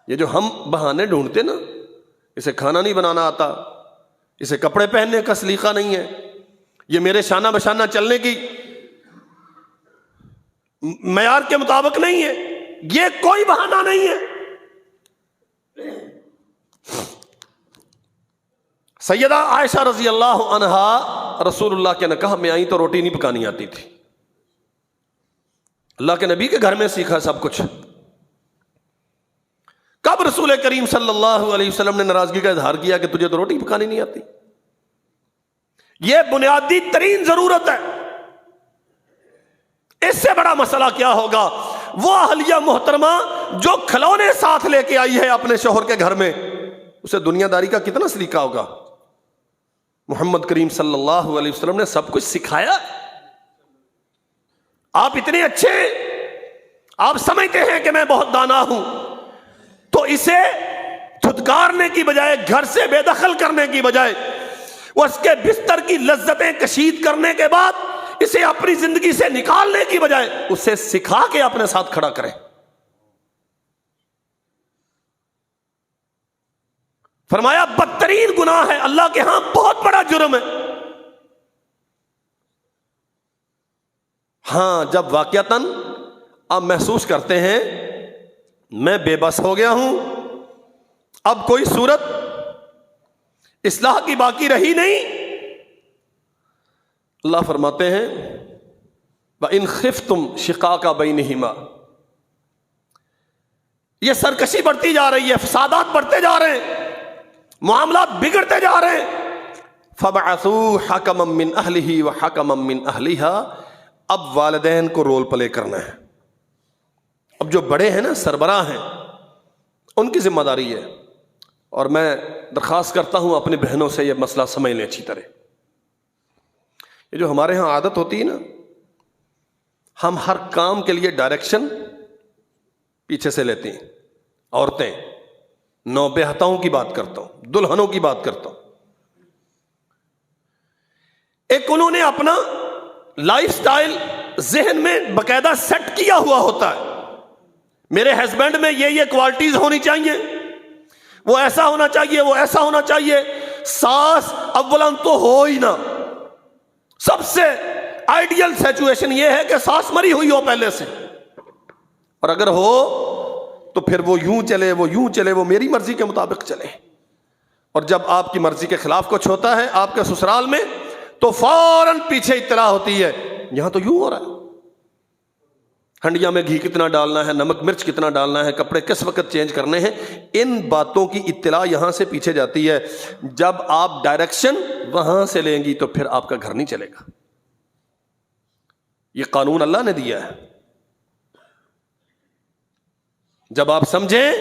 یہ جو ہم بہانے ڈھونڈتے نا، اسے کھانا نہیں بنانا آتا، اسے کپڑے پہننے کا سلیقہ نہیں ہے، یہ میرے شانہ بشانہ چلنے کی معیار کے مطابق نہیں ہے، یہ کوئی بہانہ نہیں ہے۔ سیدہ عائشہ رضی اللہ عنہا رسول اللہ کے نکاح میں آئی تو روٹی نہیں پکانی آتی تھی، اللہ کے نبی کے گھر میں سیکھا سب کچھ۔ کب رسول کریم صلی اللہ علیہ وسلم نے ناراضگی کا اظہار کیا کہ تجھے تو روٹی پکانی نہیں آتی؟ یہ بنیادی ترین ضرورت ہے، اس سے بڑا مسئلہ کیا ہوگا؟ وہ اہلیہ محترمہ جو کھلونے ساتھ لے کے آئی ہے اپنے شوہر کے گھر میں، اسے دنیا داری کا کتنا سلیقہ ہوگا؟ محمد کریم صلی اللہ علیہ وسلم نے سب کچھ سکھایا۔ آپ اتنے اچھے، آپ سمجھتے ہیں کہ میں بہت دانا ہوں، تو اسے دھتکارنے کی بجائے، گھر سے بے دخل کرنے کی بجائے، اس کے بستر کی لذتیں کشید کرنے کے بعد اسے اپنی زندگی سے نکالنے کی بجائے اسے سکھا کے اپنے ساتھ کھڑا کریں۔ فرمایا بدترین گناہ ہے، اللہ کے ہاں بہت بڑا جرم ہے۔ ہاں جب واقعتاً آپ محسوس کرتے ہیں میں بے بس ہو گیا ہوں، اب کوئی صورت اصلاح کی باقی رہی نہیں، اللہ فرماتے ہیں وَإِنْ خِفْتُمْ شِقَاقَ بَيْنِهِمَا، یہ سرکشی بڑھتی جا رہی ہے، فسادات بڑھتے جا رہے ہیں، معاملات بگڑتے جا رہے ہیں، فَبَعَثُوا حَكَمًا مِّنْ أَهْلِهِ وَحَكَمًا مِّنْ أَهْلِهَا، اب والدین کو رول پلے کرنا ہے۔ اب جو بڑے ہیں نا، سربراہ ہیں، ان کی ذمہ داری ہے، اور میں درخواست کرتا ہوں اپنی بہنوں سے یہ مسئلہ سمجھ لیں اچھی طرح۔ یہ جو ہمارے ہاں عادت ہوتی ہے نا، ہم ہر کام کے لیے ڈائریکشن پیچھے سے لیتے ہیں، عورتیں، نوبہتاؤں کی بات کرتا ہوں، دلہنوں کی بات کرتا ہوں، ایک انہوں نے اپنا لائف سٹائل ذہن میں باقاعدہ سیٹ کیا ہوا ہوتا ہے، میرے ہسبینڈ میں یہ کوالٹیز ہونی چاہیے، وہ ایسا ہونا چاہیے، وہ ایسا ہونا چاہیے۔ ساس اولاً تو ہو ہی نہ، سب سے آئیڈیل سچویشن یہ ہے کہ ساس مری ہوئی ہو پہلے سے، اور اگر ہو تو پھر وہ یوں چلے، وہ یوں چلے، وہ میری مرضی کے مطابق چلے۔ اور جب آپ کی مرضی کے خلاف کچھ ہوتا ہے آپ کے سسرال میں تو فوراً پیچھے اطلاع ہوتی ہے، یہاں تو یوں ہو رہا ہے، ہنڈیا میں گھی کتنا ڈالنا ہے، نمک مرچ کتنا ڈالنا ہے، کپڑے کس وقت چینج کرنے ہیں، ان باتوں کی اطلاع یہاں سے پیچھے جاتی ہے۔ جب آپ ڈائریکشن وہاں سے لیں گی تو پھر آپ کا گھر نہیں چلے گا۔ یہ قانون اللہ نے دیا ہے۔ جب آپ سمجھیں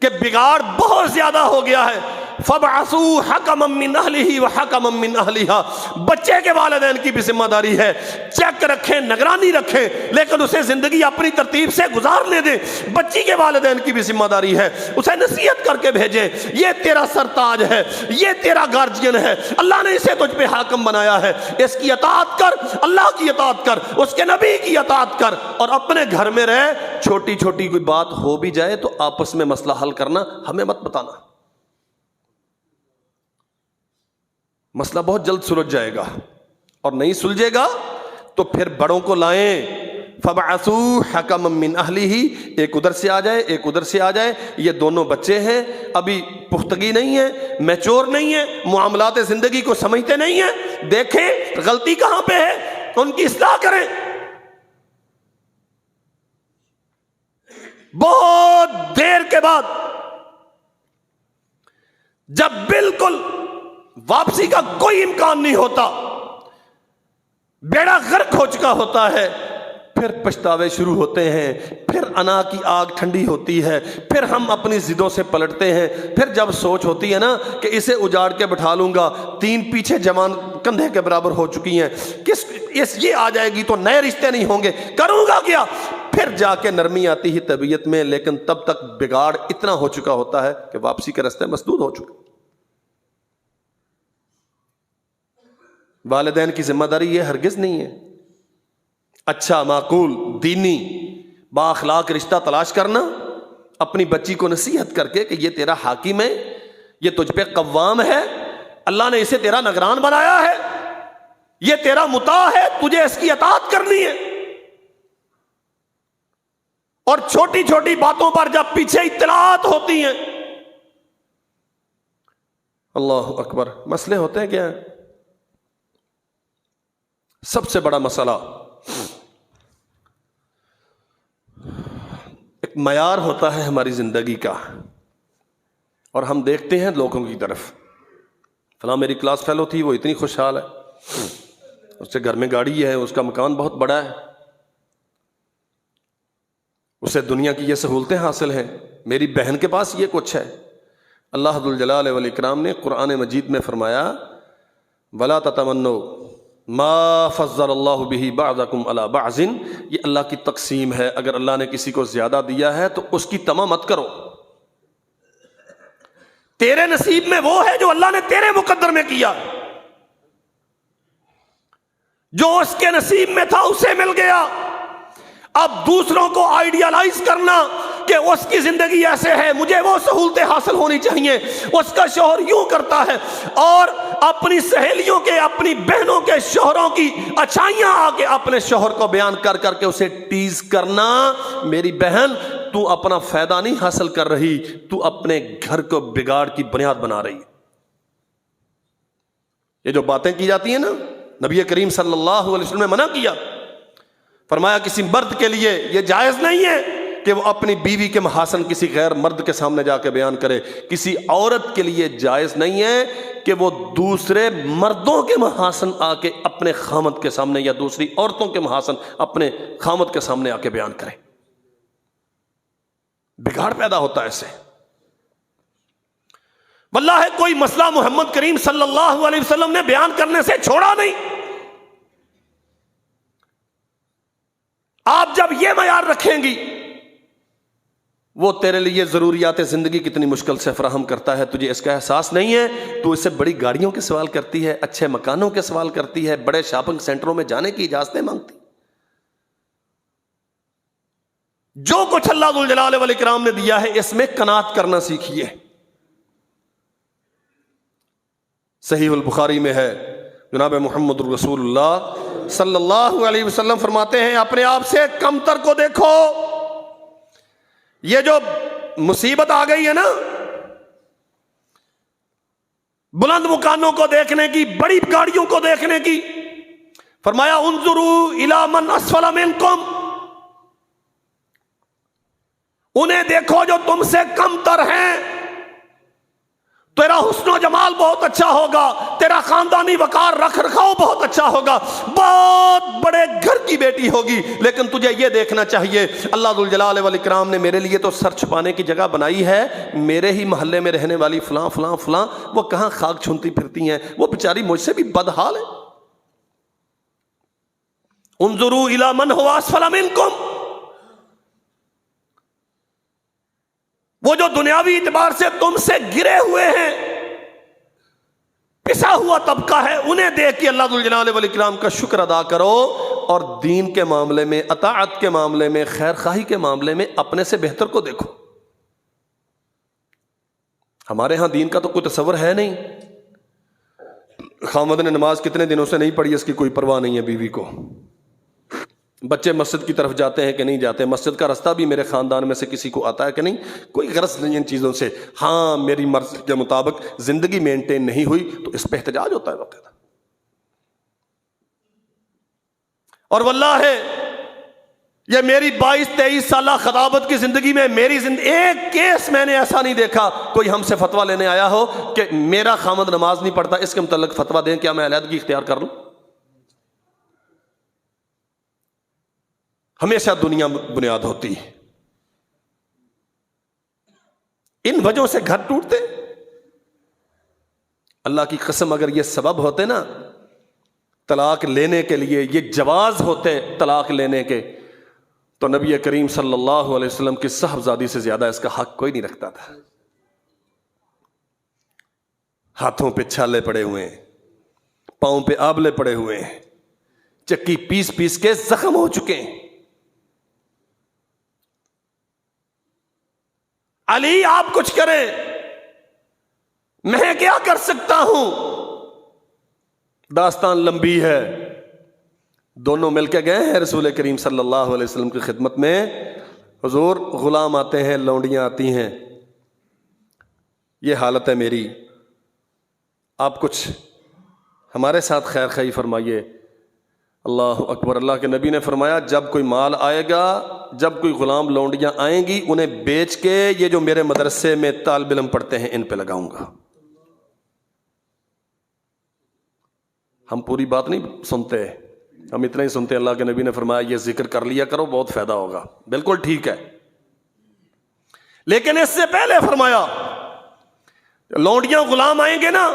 کہ بگاڑ بہت زیادہ ہو گیا ہے، فَبْعَثُوا حَكَمًا مِّنْ أَهْلِهِ وَحَكَمًا مِّنْ أَهْلِهَا، بچے کے والدین کی بھی ذمہ داری ہے، چیک رکھیں، نگرانی رکھیں، لیکن اسے زندگی اپنی ترتیب سے گزارنے دیں۔ بچی کے والدین کی بھی ذمہ داری ہے، اسے نصیحت کر کے بھیجیں، یہ تیرا سرتاج ہے، یہ تیرا گارجین ہے، اللہ نے اسے تجھ پہ حاکم بنایا ہے، اس کی اطاعت کر، اللہ کی اطاعت کر، اس کے نبی کی اطاعت کر، اور اپنے گھر میں رہ۔ چھوٹی چھوٹی کوئی بات ہو بھی جائے تو آپس میں مسئلہ حل کرنا، ہمیں مت بتانا، مسئلہ بہت جلد سلجھ جائے گا، اور نہیں سلجھے گا تو پھر بڑوں کو لائیں۔ فَبَعَثُوا حَكَمًا مِّنْ أَهْلِهِ، ایک ادھر سے آ جائے، ایک ادھر سے آ جائے، یہ دونوں بچے ہیں، ابھی پختگی نہیں ہے، میچور نہیں ہے، معاملات زندگی کو سمجھتے نہیں ہیں، دیکھیں غلطی کہاں پہ ہے، ان کی اصلاح کریں۔ بہت دیر کے بعد جب بالکل واپسی کا کوئی امکان نہیں ہوتا، بیڑا غرق ہو چکا ہوتا ہے، پھر پچھتاوے شروع ہوتے ہیں، پھر انا کی آگ ٹھنڈی ہوتی ہے، پھر ہم اپنی ضدوں سے پلٹتے ہیں، پھر جب سوچ ہوتی ہے نا کہ اسے اجاڑ کے بٹھا لوں گا، تین پیچھے جوان کندھے کے برابر ہو چکی ہیں، یہ آ جائے گی تو نئے رشتے نہیں ہوں گے، کروں گا کیا؟ پھر جا کے نرمی آتی ہے طبیعت میں، لیکن تب تک بگاڑ اتنا ہو چکا ہوتا ہے کہ واپسی کے راستے مسدود ہو چکے۔ والدین کی ذمہ داری یہ ہرگز نہیں ہے اچھا، معقول، دینی، با اخلاق رشتہ تلاش کرنا، اپنی بچی کو نصیحت کر کے کہ یہ تیرا حاکم ہے، یہ تجھ پہ قوام ہے، اللہ نے اسے تیرا نگران بنایا ہے، یہ تیرا مطاع ہے، تجھے اس کی اطاعت کرنی ہے. اور چھوٹی چھوٹی باتوں پر جب پیچھے اطلاعات ہوتی ہیں، اللہ اکبر، مسئلے ہوتے ہیں کیا؟ سب سے بڑا مسئلہ ایک معیار ہوتا ہے ہماری زندگی کا، اور ہم دیکھتے ہیں لوگوں کی طرف. فلاں میری کلاس فیلو تھی، وہ اتنی خوشحال ہے، اس کے گھر میں گاڑی ہے، اس کا مکان بہت بڑا ہے، اسے دنیا کی یہ سہولتیں حاصل ہیں، میری بہن کے پاس یہ کچھ ہے. اللہ ذو الجلال والاکرام نے قرآن مجید میں فرمایا وَلَا تَتَمَنُّوا مَا فَضَّلَ اللَّهُ بِهِ بَعْضَكُمْ عَلَى بَعْضٍ. یہ اللہ کی تقسیم ہے، اگر اللہ نے کسی کو زیادہ دیا ہے تو اس کی طمع مت کرو. تیرے نصیب میں وہ ہے جو اللہ نے تیرے مقدر میں کیا، جو اس کے نصیب میں تھا اسے مل گیا. اب دوسروں کو آئیڈیالائز کرنا کہ اس کی زندگی ایسے ہے، مجھے وہ سہولتیں حاصل ہونی چاہیے، اس کا شوہر یوں کرتا ہے، اور اپنی سہیلیوں کے، اپنی بہنوں کے شوہروں کی اچھائیاں آ کے اپنے شوہر کو بیان کر کر کے اسے ٹیز کرنا. میری بہن، تو اپنا فائدہ نہیں حاصل کر رہی، تو اپنے گھر کو بگاڑ کی بنیاد بنا رہی. یہ جو باتیں کی جاتی ہیں نا، نبی کریم صلی اللہ علیہ وسلم نے منع کیا، فرمایا کسی مرد کے لیے یہ جائز نہیں ہے کہ وہ اپنی بیوی کے محاسن کسی غیر مرد کے سامنے جا کے بیان کرے. کسی عورت کے لیے جائز نہیں ہے کہ وہ دوسرے مردوں کے محاسن آ کے اپنے خامد کے سامنے، یا دوسری عورتوں کے محاسن اپنے خامد کے سامنے آ کے بیان کرے. بگاڑ پیدا ہوتا ہے اس سے. واللہ کوئی مسئلہ محمد کریم صلی اللہ علیہ وسلم نے بیان کرنے سے چھوڑا نہیں. آپ جب یہ معیار رکھیں گی، وہ تیرے لیے ضروریات زندگی کتنی مشکل سے فراہم کرتا ہے، تجھے اس کا احساس نہیں ہے. تو اس سے بڑی گاڑیوں کے سوال کرتی ہے، اچھے مکانوں کے سوال کرتی ہے، بڑے شاپنگ سینٹروں میں جانے کی اجازتیں مانگتی. جو کچھ اللہ ذو الجلال والاکرام نے دیا ہے اس میں قناعت کرنا سیکھیے. صحیح البخاری میں ہے، جناب محمد رسول اللہ صلی اللہ علیہ وسلم فرماتے ہیں اپنے آپ سے کمتر کو دیکھو. یہ جو مصیبت آ گئی ہے نا بلند مکانوں کو دیکھنے کی، بڑی گاڑیوں کو دیکھنے کی، فرمایا انظروا الی من اسفل منکم، انہیں دیکھو جو تم سے کم تر ہیں. تیرا حسن و جمال بہت اچھا ہوگا، تیرا خاندانی وقار رکھ رکھاؤ بہت اچھا ہوگا، بہت بڑے گھر کی بیٹی ہوگی، لیکن تجھے یہ دیکھنا چاہیے اللہ ذو الجلال والاکرام نے میرے لیے تو سر چھپانے کی جگہ بنائی ہے، میرے ہی محلے میں رہنے والی فلاں فلاں فلاں وہ کہاں خاک چھونتی پھرتی ہیں، وہ بیچاری مجھ سے بھی بدحال ہے. انظروا الی من هو اسفل منکم، وہ جو دنیاوی اعتبار سے تم سے گرے ہوئے ہیں، پسا ہوا طبقہ ہے، انہیں دیکھ کے اللہ ذو الجلال والاکرام کا شکر ادا کرو، اور دین کے معاملے میں، اطاعت کے معاملے میں، خیر خواہی کے معاملے میں اپنے سے بہتر کو دیکھو. ہمارے ہاں دین کا تو کوئی تصور ہے نہیں. خامد نے نماز کتنے دنوں سے نہیں پڑھی، اس کی کوئی پرواہ نہیں ہے بیوی کو. بچے مسجد کی طرف جاتے ہیں کہ نہیں جاتے، مسجد کا رستہ بھی میرے خاندان میں سے کسی کو آتا ہے کہ نہیں، کوئی غرض نہیں ان چیزوں سے. ہاں میری مرضی کے مطابق زندگی مینٹین نہیں ہوئی تو اس پہ احتجاج ہوتا ہے باقاعدہ. اور واللہ یہ میری 22-23 سالہ خطابت کی زندگی میں میری ایک کیس میں نے ایسا نہیں دیکھا کوئی ہم سے فتویٰ لینے آیا ہو کہ میرا خامد نماز نہیں پڑھتا، اس کے متعلق فتویٰ دیں، کیا میں علیحدگی اختیار کر لوں. ہمیشہ دنیا بنیاد ہوتی ہے. ان وجہوں سے گھر ٹوٹتے. اللہ کی قسم اگر یہ سبب ہوتے نا طلاق لینے کے لیے، یہ جواز ہوتے طلاق لینے کے، تو نبی کریم صلی اللہ علیہ وسلم کی صاحبزادی سے زیادہ اس کا حق کوئی نہیں رکھتا تھا. ہاتھوں پہ چھالے پڑے ہوئے ہیں، پاؤں پہ آبلے پڑے ہوئے ہیں، چکی پیس پیس کے زخم ہو چکے ہیں. علی آپ کچھ کریں، میں کیا کر سکتا ہوں؟ داستان لمبی ہے، دونوں مل کے گئے ہیں رسول کریم صلی اللہ علیہ وسلم کی خدمت میں. حضور غلام آتے ہیں، لونڈیاں آتی ہیں، یہ حالت ہے میری، آپ کچھ ہمارے ساتھ خیر خواہی فرمائیے. اللہ اکبر. اللہ کے نبی نے فرمایا جب کوئی مال آئے گا، جب کوئی غلام لونڈیاں آئیں گی، انہیں بیچ کے یہ جو میرے مدرسے میں طالب علم پڑھتے ہیں ان پہ لگاؤں گا. ہم پوری بات نہیں سنتے، ہم اتنا ہی سنتے. اللہ کے نبی نے فرمایا یہ ذکر کر لیا کرو، بہت فائدہ ہوگا. بالکل ٹھیک ہے، لیکن اس سے پہلے فرمایا لونڈیاں غلام آئیں گے نا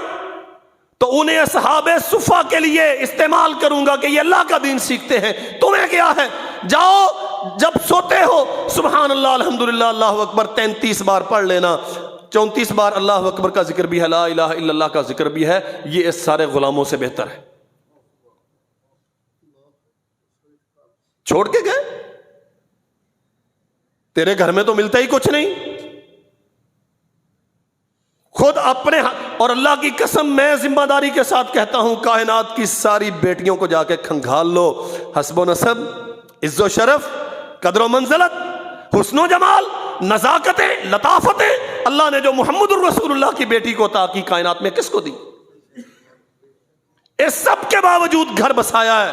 تو انہیں اصحاب صفہ کے لیے استعمال کروں گا کہ یہ اللہ کا دین سیکھتے ہیں. تمہیں کیا ہے، جاؤ جب سوتے ہو سبحان اللہ الحمدللہ اللہ اکبر 33 بار پڑھ لینا، 34 بار اللہ اکبر کا ذکر بھی ہے، لا الہ الا اللہ کا ذکر بھی ہے. یہ اس سارے غلاموں سے بہتر ہے. چھوڑ کے گئے، تیرے گھر میں تو ملتا ہی کچھ نہیں، خود اپنے. اور اللہ کی قسم میں ذمہ داری کے ساتھ کہتا ہوں، کائنات کی ساری بیٹیوں کو جا کے کھنگال لو، حسب و نسب، عز و شرف، قدر و منزلت، حسن و جمال، نزاکتیں، لطافتیں اللہ نے جو محمد الرسول اللہ کی بیٹی کو عطا کی کائنات میں کس کو دی؟ اس سب کے باوجود گھر بسایا ہے.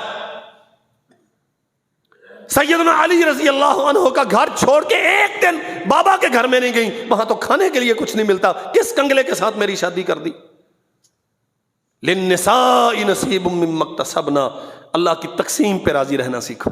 سیدنا علی رضی اللہ عنہ کا گھر چھوڑ کے ایک دن بابا کے گھر میں نہیں گئی، وہاں تو کھانے کے لیے کچھ نہیں ملتا، کس کنگلے کے ساتھ میری شادی کر دی؟ للنساء نصیب مما اکتسبنا. اللہ کی تقسیم پہ راضی رہنا سیکھو.